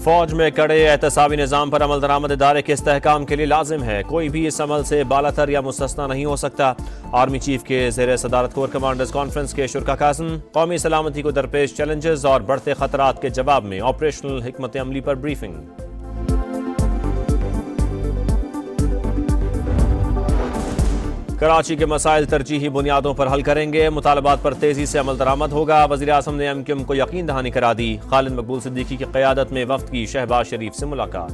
फौज में कड़े एहतसाबी निज़ाम पर अमल दरामद इदारे के इस्तेहकाम के लिए लाजिम है। कोई भी इस अमल से बालातर या मुस्तस्ना नहीं हो सकता। आर्मी चीफ के ज़ेर सदारत कोर कमांडर्स कॉन्फ्रेंस के शुरा काज़म कौमी सलामती को दरपेश चैलेंजेस और बढ़ते खतरात के जवाब में ऑपरेशनल हिकमत अमली पर ब्रीफिंग। कराची के मसाइल तरजीही बुनियादों पर हल करेंगे। मुतालबात पर तेजी से अमल दरामद होगा। वज़ीर आज़म ने एमक्यूएम को यकीन दहानी करा दी। खालिद मकबूल सिद्दीकी की क़यादत में वफ़द की शहबाज शरीफ से मुलाकात।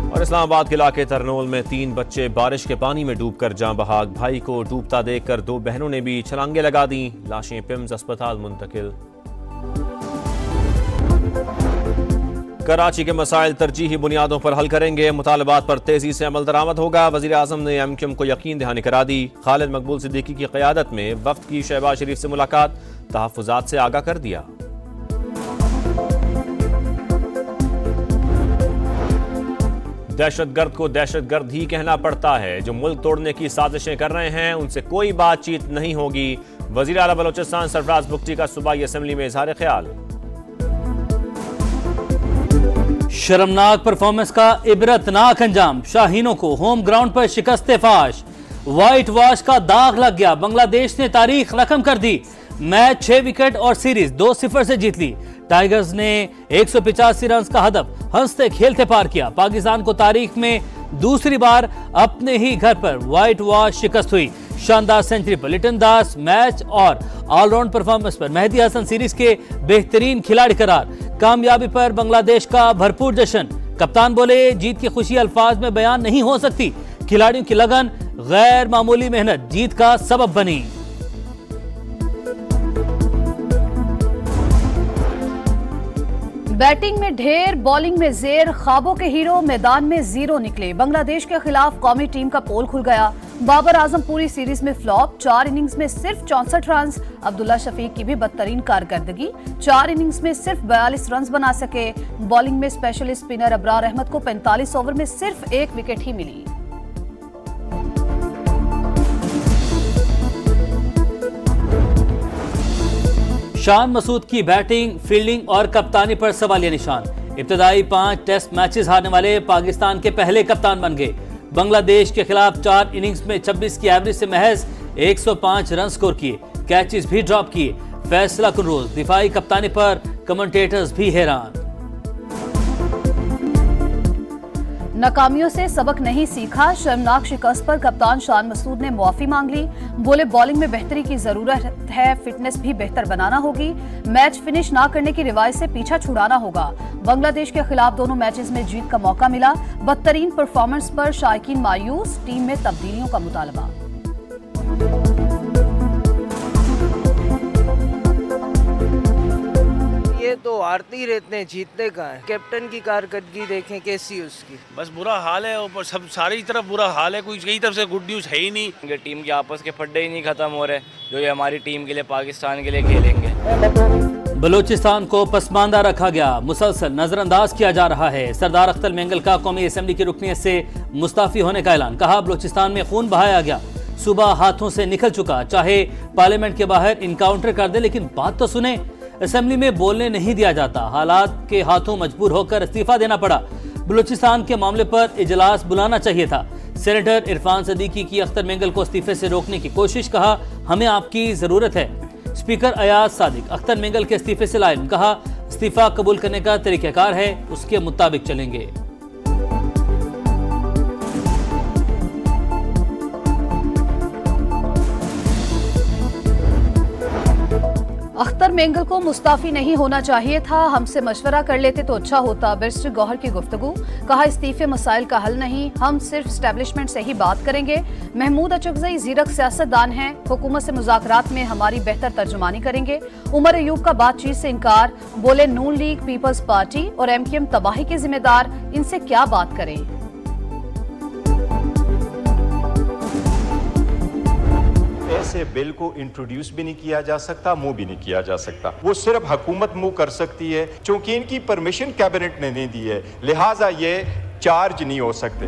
और इस्लामाबाद के इलाके तरनोल में 3 बच्चे बारिश के पानी में डूबकर जाँ बहाक। भाई को डूबता देखकर 2 बहनों ने भी छलांगे लगा दी। लाशें पिम्स अस्पताल मुंतकिल। कराची के मसाइल तरजीही बुनियादों पर हल करेंगे। मुतालबात पर तेजी से अमल दरामद होगा। वज़ीर आज़म ने एमक्यूएम को यकीन दहानी करा दी। खालिद मकबूल सिद्दीकी की क़यादत में वफ़द की शहबाज शरीफ से मुलाकात। तहफ़्फ़ुज़ात से आगाह कर दिया। दहशतगर्द को दहशतगर्द ही कहना पड़ता है। जो मुल्क तोड़ने की साजिशें कर रहे हैं उनसे कोई बातचीत नहीं होगी। वज़ीर आला बलोचिस्तान सरफराज बुगटी का सूबाई असेंबली में इज़हार ख्याल। शर्मनाक परफॉर्मेंस का इबरतनाक अंजाम। शाहीनों को होम ग्राउंड पर शिकस्त फाश। व्हाइट वॉश का दाग लग गया। बांग्लादेश ने तारीख रकम कर दी। मैच 6 विकेट और सीरीज 2-0 से जीत ली। टाइगर्स ने 185 रन का हदफ हंसते खेलते पार किया। पाकिस्तान को तारीख में दूसरी बार अपने ही घर पर व्हाइट वॉश शिकस्त हुई। शानदार सेंचुरी पर लिटन दास मैच और ऑलराउंड परफॉर्मेंस पर मेहदी हसन सीरीज के बेहतरीन खिलाड़ी करार। कामयाबी पर बांग्लादेश का भरपूर जश्न। कप्तान बोले जीत की खुशी अल्फाज में बयान नहीं हो सकती। खिलाड़ियों की लगन गैर मामूली मेहनत जीत का सबब बनी। बैटिंग में ढेर, बॉलिंग में जेर, ख्वाबों के हीरो मैदान में जीरो निकले। बांग्लादेश के खिलाफ कौमी टीम का पोल खुल गया। बाबर आजम पूरी सीरीज में फ्लॉप। 4 इनिंग्स में सिर्फ 64 रन। अब्दुल्ला शफीक की भी बदतरीन कारकर्दगी। 4 इनिंग्स में सिर्फ 42 रन बना सके। बॉलिंग में स्पेशलिस्ट स्पिनर अबरार अहमद को 45 ओवर में सिर्फ 1 विकेट ही मिली। शान मसूद की बैटिंग, फील्डिंग और कप्तानी पर सवालिया निशान। इब्तदाई 5 टेस्ट मैचेस हारने वाले पाकिस्तान के पहले कप्तान बन गए। बांग्लादेश के खिलाफ 4 इनिंग्स में 26 की एवरेज से महज 105 रन स्कोर किए। कैचेस भी ड्रॉप किए। फैसला कुन रोज दिफाई कप्तानी पर कमेंटेटर्स भी हैरान। नाकामियों से सबक नहीं सीखा। शर्मनाक शिकस्त पर कप्तान शान मसूद ने मुआफी मांग ली। बोले बॉलिंग में बेहतरी की जरूरत है। फिटनेस भी बेहतर बनाना होगी। मैच फिनिश ना करने की रिवायत से पीछा छुड़ाना होगा। बांग्लादेश के खिलाफ दोनों मैचेस में जीत का मौका मिला। बदतरीन परफॉर्मेंस पर शायकीन मायूस। टीम में तब्दीलियों का मुतालबा। ये तो हारती रहते हैं, जीतने का है। कैप्टन की कारकर्दगी देखें कैसी उसकी। बस बुरा हाल है ऊपर सब सारी तरफ बुरा हाल है। कोई कई तरफ से गुड न्यूज़ है ही नहीं। टीम के आपस के फड्डे ही नहीं खत्म हो रहे जो ये हमारी टीम के लिए पाकिस्तान के लिए खेलेंगे। बलूचिस्तान को पसमानदा रखा गया। मुसलसल नजरअंदाज किया जा रहा है। सरदार अख्तर मेंगल का कौमी असेंबली की रुकनियत से मुस्ताफी होने का ऐलान। कहा बलूचिस्तान में खून बहाया गया। सुबह हाथों से निकल चुका। चाहे पार्लियामेंट के बाहर इनकाउंटर कर दे लेकिन बात तो सुने। असेंबली में बोलने नहीं दिया जाता। हालात के हाथों मजबूर होकर इस्तीफा देना पड़ा। बलूचिस्तान के मामले पर इजलास बुलाना चाहिए था। सेनेटर इरफान सदीकी की अख्तर मेंगल को इस्तीफे से रोकने की कोशिश। कहा हमें आपकी जरूरत है। स्पीकर अयाज सादिक अख्तर मेंगल के इस्तीफे से लाइन। कहा इस्तीफा कबूल करने का तरीकाकार है, उसके मुताबिक चलेंगे। अख्तर मेंगल को मुस्ताफी नहीं होना चाहिए था। हमसे मशवरा कर लेते तो अच्छा होता। बैरिस्टर गौहर की गुफ्तगू। कहा इस्तीफे मसाइल का हल नहीं, हम सिर्फ स्टैब्लिशमेंट से ही बात करेंगे। महमूद अचकज़ई ज़ीरक सियासतदान हैं। हुकूमत से मुज़ाकरात में हमारी बेहतर तर्जुमानी करेंगे। उमर अयूब का बातचीत से इनकार। बोले नून लीग, पीपल्स पार्टी और एमक्यूएम तबाही के जिम्मेदार, इनसे क्या बात करें। ऐसे बिल को इंट्रोड्यूस भी नहीं किया जा सकता, मूव भी नहीं किया जा सकता। वो सिर्फ हुकूमत मूव कर सकती है। चूंकि इनकी परमिशन कैबिनेट ने नहीं दी है, लिहाजा ये चार्ज नहीं हो सकते।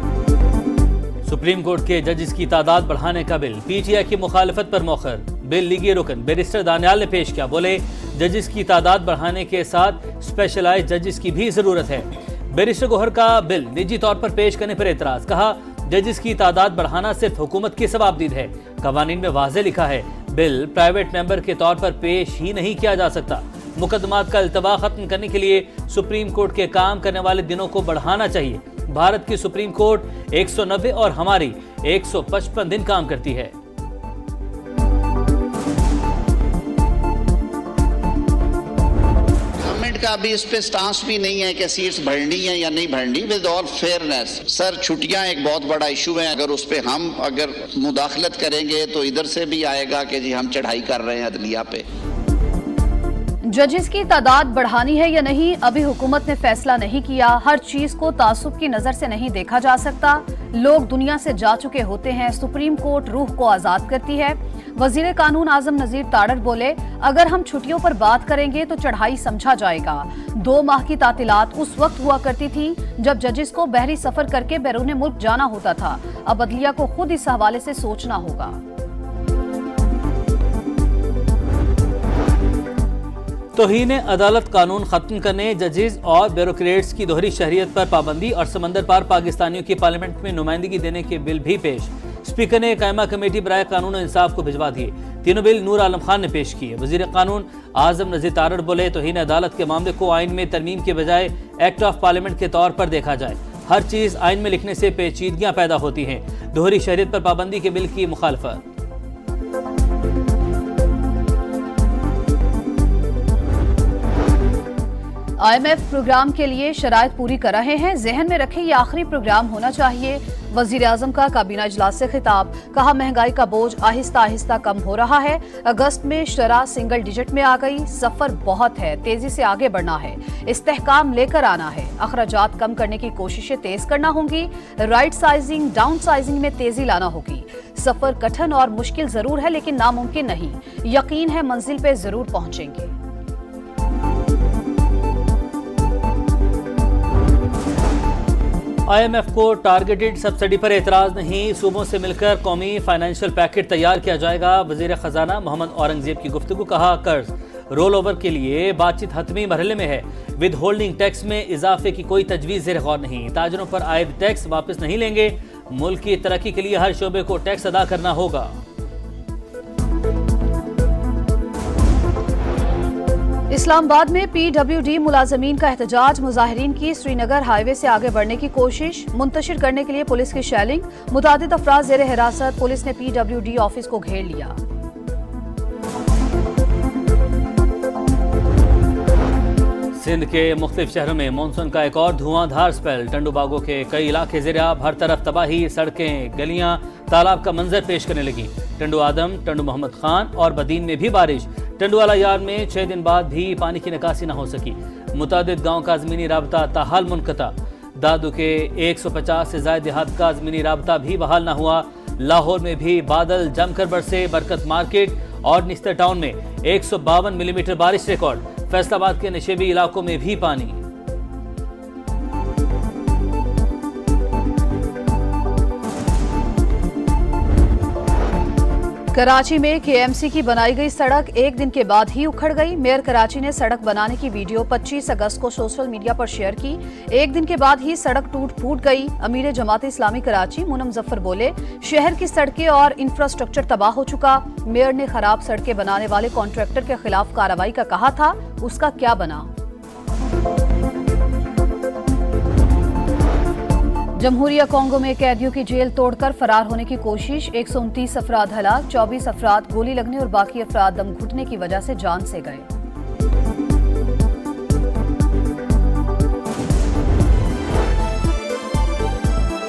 सुप्रीम कोर्ट के जजेस की तादाद बढ़ाने का बिल। पीटीआई की मुखालफत पर मौखर। बिल लीगी रुकन बैरिस्टर दानियाल ने पेश किया। बोले जजेस की तादाद बढ़ाने के साथ स्पेशलाइज्ड जजेस की भी जरूरत है। बैरिस्टर गौहर का बिल निजी तौर पर पेश करने पर एतराज, कहा जजेस की तादाद बढ़ाना सिर्फ हुकूमत की सवाबदीद है। कवानीन में वाज़ेह लिखा है बिल प्राइवेट मेंबर के तौर पर पेश ही नहीं किया जा सकता। मुकदमात का इल्तवा खत्म करने के लिए सुप्रीम कोर्ट के काम करने वाले दिनों को बढ़ाना चाहिए। भारत की सुप्रीम कोर्ट 190 और हमारी 155 दिन काम करती है। का अभी इस पे स्टांस भी नहीं है कि सीट्स भरनी है या नहीं भरनी। विद ऑल फेयरनेस सर, छुट्टियां एक बहुत बड़ा इशू है। अगर उस पे हम अगर मुदाखलत करेंगे तो इधर से भी आएगा कि जी हम चढ़ाई कर रहे हैं अदलिया पे। जजेस की तादाद बढ़ानी है या नहीं, अभी हुकूमत ने फैसला नहीं किया। हर चीज को तासुब की नजर से नहीं देखा जा सकता। लोग दुनिया से जा चुके होते हैं। सुप्रीम कोर्ट रूह को आजाद करती है। वजीर कानून आजम नजीर ताड़र बोले, अगर हम छुट्टियों पर बात करेंगे तो चढ़ाई समझा जाएगा। 2 माह की तातीलात उस वक्त हुआ करती थी जब जजेस को बहरी सफर करके बैरून मुल्क जाना होता था। अब अदलिया को खुद इस हवाले से सोचना होगा। तौहीन अदालत कानून खत्म करने, जजेस और ब्यूरोक्रेट्स की दोहरी शहरियत पर पाबंदी और समंदर पार पाकिस्तानियों की पार्लियामेंट में नुमाइंदगी देने के बिल भी पेश। स्पीकर ने कायमा कमेटी बराए कानून और इंसाफ को भिजवा दिए। तीनों बिल नूर आलम खान ने पेश किए। वजीर कानून आजम नजीर तारड़ बोले, तौहीन अदालत के मामले को आइन में तरमीम के बजाय एक्ट ऑफ पार्लियामेंट के तौर पर देखा जाए। हर चीज आइन में लिखने से पेचीदगियां पैदा होती हैं। दोहरी शहरियत पर पाबंदी के बिल की मुखालफत। IMF प्रोग्राम के लिए शराइत पूरी कर रहे हैं। जहन में रखें ये आखिरी प्रोग्राम होना चाहिए। वजीर आजम का काबीना इजलास से खिताब, कहा महंगाई का बोझ आहिस्ता आहिस्ता कम हो रहा है। अगस्त में शरह सिंगल डिजिट में आ गई। सफर बहुत है, तेजी से आगे बढ़ना है, इस्तेहकाम लेकर आना है। अखराजात कम करने की कोशिशें तेज करना होंगी। राइट साइजिंग डाउन साइजिंग में तेजी लाना होगी। सफर कठिन और मुश्किल जरूर है लेकिन नामुमकिन नहीं। यकीन है मंजिल पे जरूर पहुंचेंगे। IMF को टारगेटेड सब्सिडी पर एतराज नहीं, सूबों से मिलकर कौमी फाइनेंशियल पैकेज तैयार किया जाएगा। वजीर खजाना मोहम्मद औरंगजेब की गुफ्तगू, कहा कर्ज रोल ओवर के लिए बातचीत हतमी मरहले में है। विद होल्डिंग टैक्स में इजाफे की कोई तजवीज ज़ेर गौर नहीं। ताजरों पर आयद टैक्स वापस नहीं लेंगे। मुल्क की तरक्की के लिए हर शोबे को टैक्स अदा करना होगा। इस्लामाबाद में PWD मुलाजमीन का एहतजाज, मुजाहिरीन की श्रीनगर हाईवे से आगे बढ़ने की कोशिश। मुंतशिर करने के लिए पुलिस की शेलिंग, मुतादिद अफराद जेर हिरासत। पुलिस ने PWD ऑफिस को घेर लिया। सिंध के मुख्तलिफ शहरों में मानसून का एक और धुआंधार स्पेल। टंडूबागों के कई इलाके ज़ेर-ए-आब, हर तरफ तबाही, सड़कें गलियां तालाब का मंजर पेश करने लगी। टंडू आदम, टंडू मोहम्मद खान और बदीन में भी बारिश। टंडूवाला यार में 6 दिन बाद भी पानी की निकासी न हो सकी। मुतादिद गांव का ज़मीनी राबता ताहाल मुनक़ता। दादू के 150 से ज़ायद देहात का ज़मीनी राबता भी बहाल न हुआ। लाहौर में भी बादल जमकर बरसे। बरकत मार्केट और निस्तर टाउन में 152 मिलीमीटर बारिश रिकॉर्ड। फैसलाबाद के नशेबी इलाकों में भी पानी। कराची में KMC की बनाई गई सड़क एक दिन के बाद ही उखड़ गई। मेयर कराची ने सड़क बनाने की वीडियो 25 अगस्त को सोशल मीडिया पर शेयर की। एक दिन के बाद ही सड़क टूट फूट गई। अमीर जमात इस्लामी कराची मुनम जफर बोले, शहर की सड़कें और इंफ्रास्ट्रक्चर तबाह हो चुका। मेयर ने खराब सड़कें बनाने वाले कॉन्ट्रैक्टर के खिलाफ कार्रवाई का कहा था, उसका क्या बना। जमहूरिया कांगो में कैदियों की जेल तोड़कर फरार होने की कोशिश। 129 अफराद हलाक, 24 अफराद गोली लगने और बाकी अफराद दम घुटने की वजह से जान से गए।